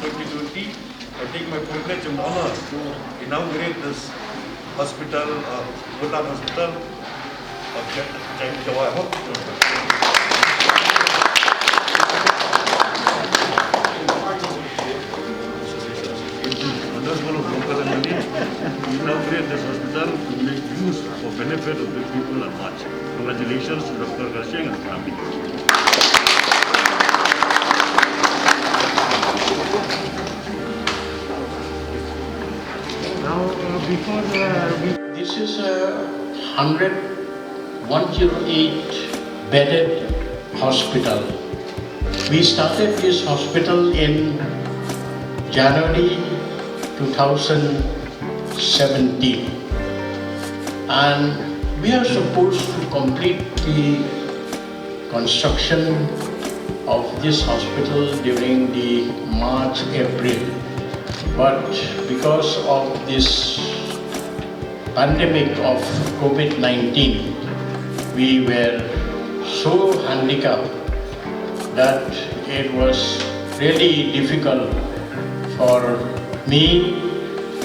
2020, I take my privilege and honor to inaugurate this hospital, Woodland Hospital of Jaintia. Inaugurate this hospital to make use for benefit of the people at large. Congratulations to Dr. Kashing and family. Now, this is a 108 bedded hospital. We started this hospital in January 2017, and we are supposed to complete the construction of this hospital during the March-April. But because of this pandemic of COVID-19, we were so handicapped that it was really difficult for me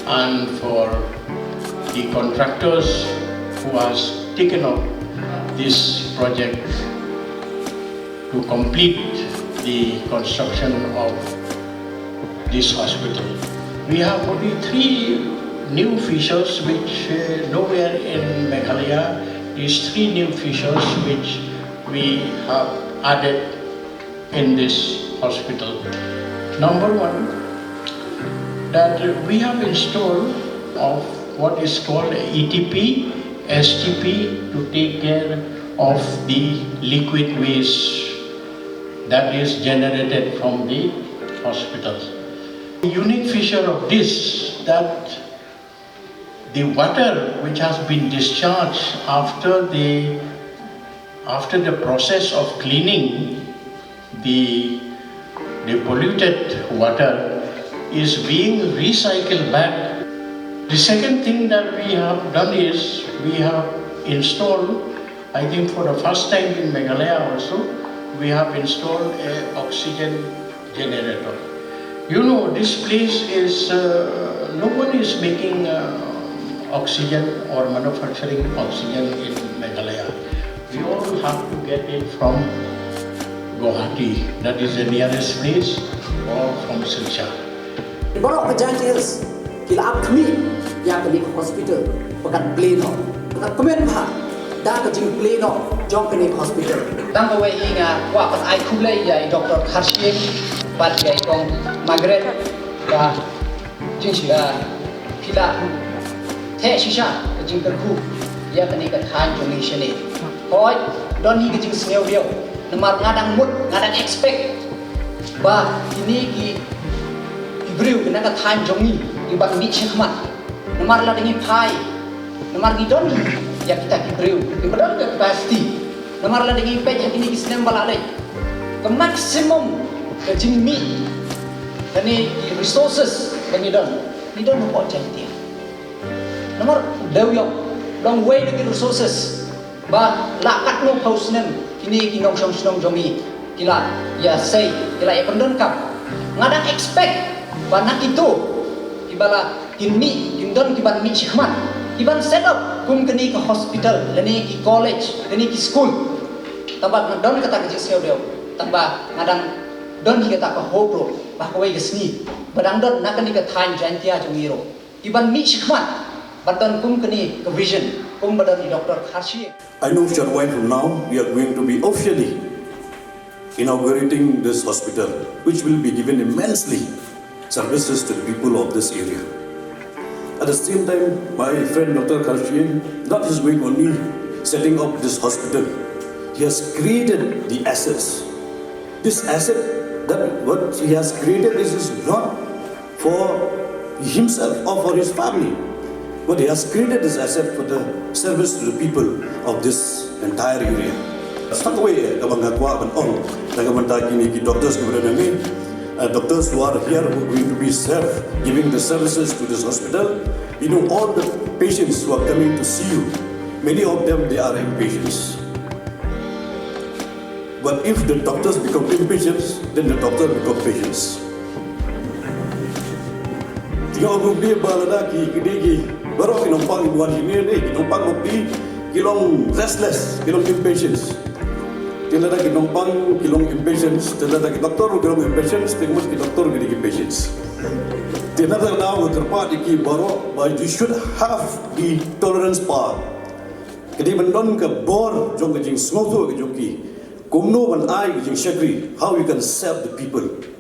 and for the contractors who has taken up this project to complete the construction of this hospital. We have only 3 new features which nowhere in Meghalaya. These 3 new features which we have added in this hospital. Number 1, that we have installed of what is called ETP, STP to take care of the liquid waste that is generated from the hospital. The unique feature of this, that the water which has been discharged after the process of cleaning the polluted water is being recycled back. The second thing that we have done is we have installed, I think for the first time in Meghalaya also, we have installed an oxygen generator. You know, this place is, no one is making oxygen or manufacturing oxygen in Meghalaya. We all have to get it from Guwahati, that is the nearest place, or from Silchar. Borok perjanjian kila kami yang kami hospital pekan pleno pekan komen bah dah kecing pleno jom kami hospital. Tang kau ingat wah pas I kulai ya Dr. Kashing pat ya kong Margaret bah Jaintia kila teh sisa kecing terku ya kini kethan donation ni. Hoi don ni kecing sengaw dia. Namar ngadang mood ngadang expect bah ini ki Ibril kena kat time jongi ibak ni chekmat namar la dengi pai namar ni don ya kita Ibril ibadon ke capacity namar la dengi pej ini kisnem balale ke maximum ke jingmi kani resources kani don ho Jaintia namar dewyok long way the resources ba la kat no post nem kini kinong song jongi kila ya say kila ya pendon kap ngadang expect banak itu ibala kinmi kindon kiban mi chikman kiban set up kum kini ke hospital leni ki college leni ki school tabat ngadon kata ke jiseu deu tamba ngadang don ki kata ke hobro bah kawai gesni badang don nak kini ke time Jaintia jongiro kiban mi chikman badon kum kini ke vision kum badon di Dr. Kashing. I know short while from now we are going to be officially inaugurating this hospital, which will be given immensely services to the people of this area. At the same time, my friend Dr. Kashing not just going only setting up this hospital, he has created the assets. This asset, that what he has created, this is not for himself or for his family, but he has created this asset for the service to the people of this entire area. Start away, doctors doctors who are here who are going to be giving the services to this hospital. You know, all the patients who are coming to see you, many of them, they are impatients. But if the doctors become impatient, then the doctor become patients. Tinggal grup dia balada ki baru kinompang ibuan ini ni kinompang kopi kilong restless kilong impatience. Tinada kinompang kilong impatience, tinada ki doktor kilong impatience, tingmut ki doktor ki impatience. Tinada now terpat ki baru but you should have the tolerance power. Kadi mendon ke bor jong ke jing smoto ke jong ki kumno ban ai ke jing shakri how you can serve the people.